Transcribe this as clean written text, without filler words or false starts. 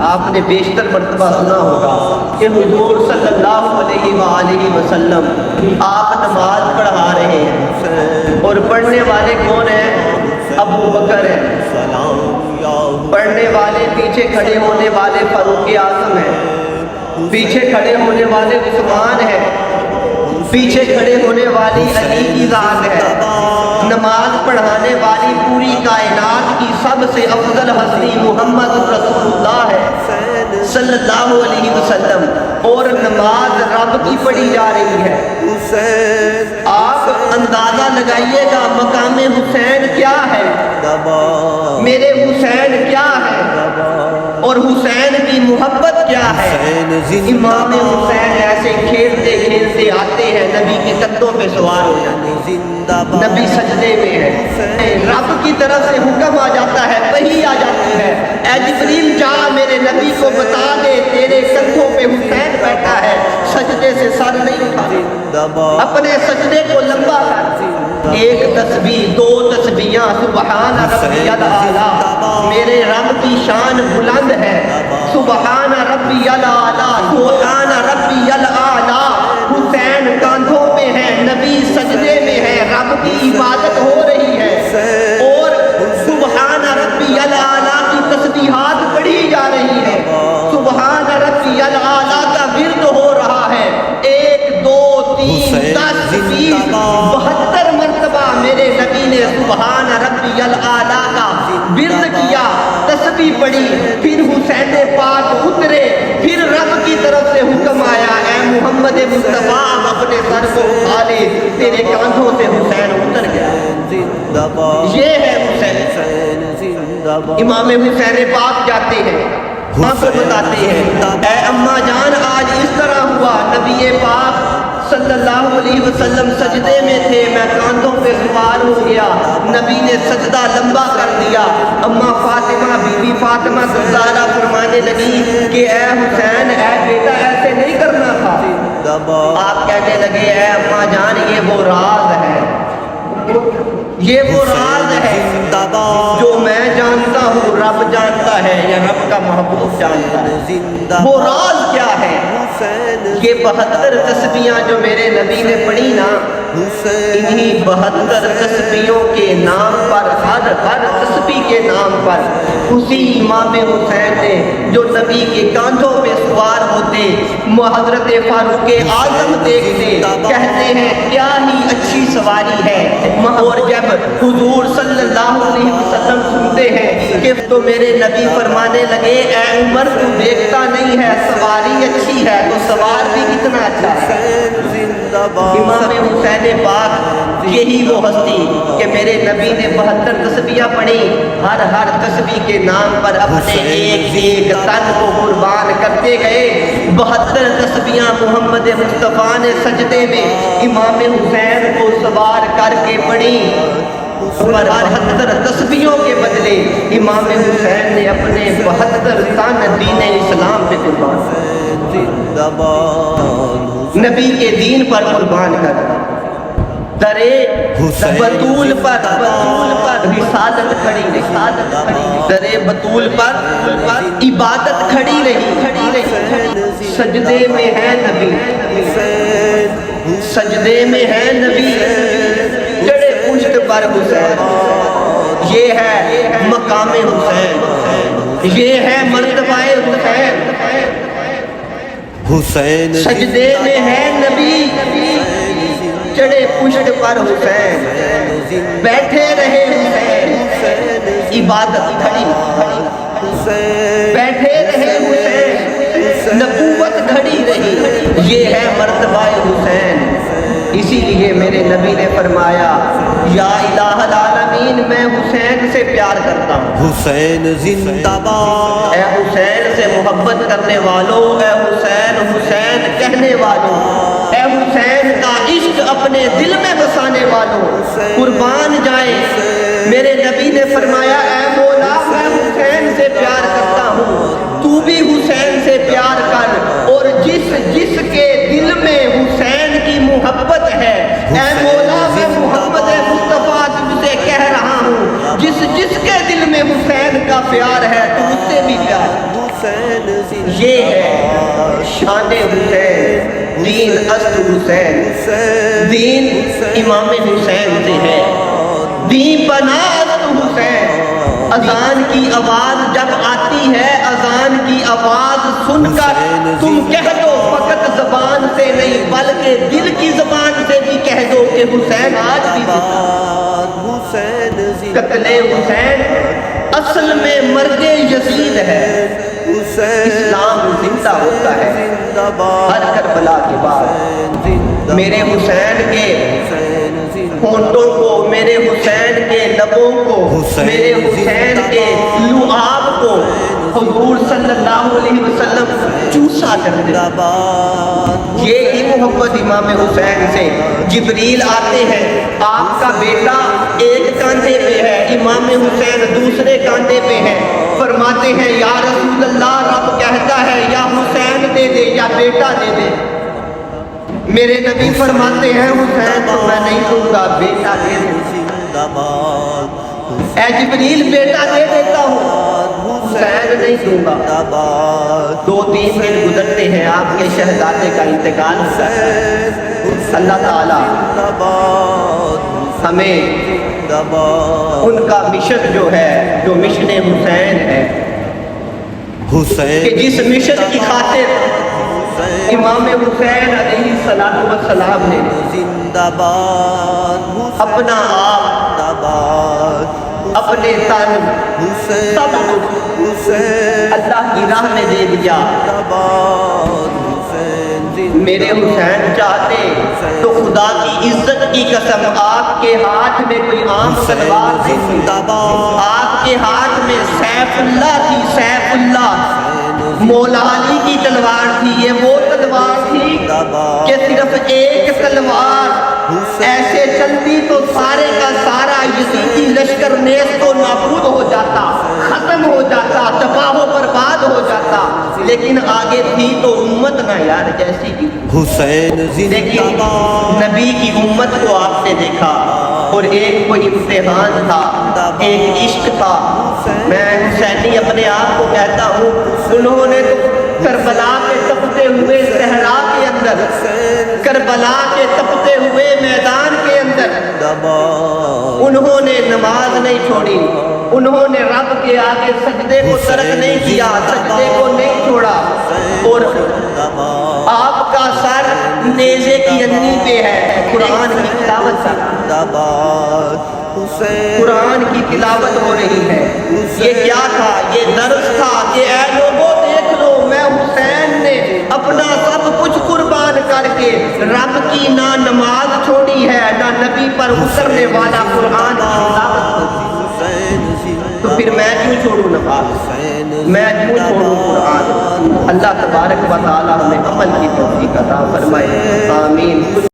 آپ نے بیشتر مرتبہ سنا ہوگا کہ حضور صلی اللہ علیہ وآلہ وسلم آپ نماز پڑھا رہے ہیں اور پڑھنے والے کون ہیں؟ ابو بکر ہیں، پڑھنے والے پیچھے کھڑے ہونے والے فاروق اعظم ہیں، پیچھے کھڑے ہونے والے عثمان ہیں، پیچھے کھڑے ہونے والی علی کی ذات ہے، نماز پڑھانے والی پوری کائنات کی سب سے افضل ہستی محمد رسول اللہ ہے صلی اللہ علیہ وسلم، اور نماز رب کی پڑھی جا رہی ہے۔ آپ اندازہ لگائیے گا مقام حسین کیا ہے، میرے حسین کیا ہے، اور حسین کی محبت کیا ہے۔ امام حسین ایسے کھیلتے کھیلتے آتے ہیں، نبی کے قدموں پہ سوار ہو جاتے ہیں، نبی سجدے میں ہے، رب کی طرف سے حکم آ جاتا ہے، وحی آ جاتی ہے، اے جبریل جا میرے نبی کو بتا دے تیرے کندھوں پہ حسین بیٹھا ہے، سجدے سے سر نہیں اٹھا، اپنے سجدے کو لمبا کر، ایک تسبیح دو تسبیحاں، سبحان ربی الاعلیٰ، میرے رب کی شان بلند ہے، سبحان ربی الاعلیٰ، سبحان ربی الاعلیٰ، حسین کاندھوں پہ ہے، نبی سجدے میں ہے، رب کی عبادت ہو رہی ہے، اور سبحان ربی الاعلیٰ کی تسبیحات پڑھی جا رہی ہے، سبحان ربی الاعلیٰ کا ورد ہو رہا ہے، 1 2 3 10 20 72 مرتبہ میرے نبی نے سبحان ربی الاعلیٰ کا ورد کیا، تسبیح پڑھی، پھر حسین پاک اترے، پھر رب کی طرف سے حکم آیا، اے محمد مصطفیٰ اپنے سر کو اٹھا لے، تیرے کاندھوں سے حسین اتر گیا۔ یہ ہے حسین۔ امام حسین پاک جاتے ہیں، ماں کو بتاتے ہیں، اے اماں جان آج اس طرح ہوا، نبی پاک صلی اللہ علیہ وسلم سجدے میں تھے، میں کاندھوں پہ سوار ہو گیا، نبی نے سجدہ لمبا کر دیا۔ اماں فاطمہ بی بی فاطمہ زہرا فرمانے لگی کہ اے حسین اے بیٹا ایسے نہیں کرنا تھا، آپ کہنے لگے اے اماں جان یہ وہ راز ہے، یہ وہ راز ہے جو میں جانتا ہوں، رب جانتا ہے یا رب کا محبوب جانتا ہے۔ وہ راز کیا ہے؟ یہ 72 تسبیحاں جو میرے نبی نے پڑھی نا، انہی 72 تسبیحوں کے نام پر، ہر تسبیح کے نام پر اسی امام حسین نے جو نبی کے کاندھوں پہ سوار ہوتے، حضرت فاروق اعظم دیکھتے، کہتے ہیں کیا ہی اچھی سواری ہے، اور جب حضور صلی اللہ علیہ وسلم سنتے ہیں کہ تو میرے نبی فرمانے لگے اے عمر تو دیکھتا نہیں ہے سواری اچھی ہے تو سوار بھی کتنا اچھا ہے۔ امام حسین پاک یہی وہ ہستی کہ میرے نبی نے 72 تسبیحاں پڑھی، ہر تسبیح کے نام پر اپنے ایک تن کو قربان کرتے گئے۔ 72 تسبیحاں محمد مصطفیٰ نے سجدے میں امام حسین کو سوار کر کے پڑھی، پر 72 تسبیحوں کے بدلے امام حسین نے اپنے 72 تن دین اسلام پہ قربان کر، نبی کے دین پر قربان کر، درے بطول پر رسالت کھڑی رہی، درے بطول پر عبادت کھڑی رہی، سجدے میں ہے نبی، سجدے میں ہے نبی، چڑھے پشت پر حسین، یہ ہے مقام حسین، یہ ہے مرتبہ حسین، سجدے میں ہے نبی، چڑھے پشت پر حسین، بیٹھے رہے حسین، عبادت کھڑی، بیٹھے رہے حسین، نبوت کھڑی رہی، یہ ہے مرتبہ حسین۔ اسی لیے میرے نبی نے فرمایا یا الہ العالمین میں حسین سے پیار کرتا ہوں، حسین زندہ باد، اے حسین سے محبت کرنے والوں، اے حسین حسین کہنے والوں، اے حسین کا عشق اپنے دل میں بسانے والوں، قربان جائیں۔ میرے نبی نے فرمایا اے مولا میں حسین سے پیار کرتا ہوں، تو بھی حسین سے پیار کر، اور جس کے دل میں حسین کی محبت ہے، اے مولا میں محمد مصطفیٰ تجھ سے کہہ رہا ہوں، جس کے دل میں حسین کا پیار ہے تو اس سے بھی پیار ہے۔ یہ ہے شان حسین، دین است حسین، دین امام حسین سے ہے، دین بنا است حسین۔ اذان کی آواز جب آتی ہے، اذان کی آواز سن کر تم کہہ دو فقط زبان سے نہیں بلکہ دل کی زبان سے بھی کہہ دو کہ حسین آج بھی زندہ۔ قتل حسین اصل میں مرگ یزید ہے، اسلام زندہ ہوتا ہے ہر کربلا کے بعد۔ میرے حسین کے ہونٹوں کو، میرے حسین کے لبوں کو، میرے حسین کے لعاب کو حضور صلی اللہ علیہ وسلم چوسا کرتے۔ یہ ہی محبت امام حسین سے۔ جبریل آتے ہیں، آپ کا بیٹا ایک کاندھے پہ ہے، امام حسین دوسرے کاندھے پہ ہے، فرماتے ہیں یا رسول اللہ، رب کہتا ہے یا حسین دے دے یا بیٹا دے دے۔ میرے نبی فرماتے ہیں حسین تو میں نہیں دوں گا، بیٹا دے دے۔ اے جبریل بیٹا دے دیتا ہوں، حسین نہیں دوں گا۔ 2-3 دن گزرتے ہیں، آپ کے شہزادے کا انتقال ہوتا ہے۔ اللہ تعالیٰ ہمیں ان کا مشن جو ہے، جو مشن حسین ہے، کہ جس مشن کی خاطر امام حسین علیہ السلام نے اپنا آپ، اپنے تن، سب کچھ اللہ کی راہ میں دے دیا۔ میرے حسین چاہتے تو خدا کی عزت کی قسم آپ کے ہاتھ میں کوئی عام تلوار تھی، آپ کے ہاتھ میں سیف اللہ تھی، سیف اللہ مولا علی کی تلوار تھی۔ یہ وہ تلوار تھی کہ صرف ایک تلوار ایسے چلتی تو سارے کا سارا یزیدی لشکر نیست و نابود ہو جاتا، ختم ہو جاتا، تباہ و برباد ہو جاتا، لیکن آگے تھی تو امت نہ یار جیسی کی حسین۔ لیکن نبی کی امت کو آپ نے دیکھا، اور ایک کوئی امتحان تھا، ایک عشق تھا۔ میں حسینی اپنے آپ کو کہتا ہوں، انہوں نے تو کربلا کے تپتے ہوئے صحرا کے اندر، کربلا کے تپتے ہوئے میدان کے اندر انہوں نے نماز نہیں چھوڑی، انہوں نے رب کے آگے سجدے کو ترک نہیں کیا، سجدے کو نہیں چھوڑا، اور آپ کا سر نیزے کی انگلی پہ ہے، قرآن کی تلاوت قرآن کی تلاوت ہو رہی ہے۔ یہ کیا تھا؟ یہ درس تھا کہ اے لوگوں دیکھ لو، میں حسین نے اپنا سب کچھ قربان کر کے رب کی نہ نماز چھوڑی ہے، نہ نبی پر اترنے والا قرآن کی تلاوت۔ تو پھر میں کیوں چھوڑوں نماز، میں کیوں چھوڑوں قرآن؟ اللہ تبارک و تعالی ہمیں عمل کی توفیق عطا فرمائے، آمین۔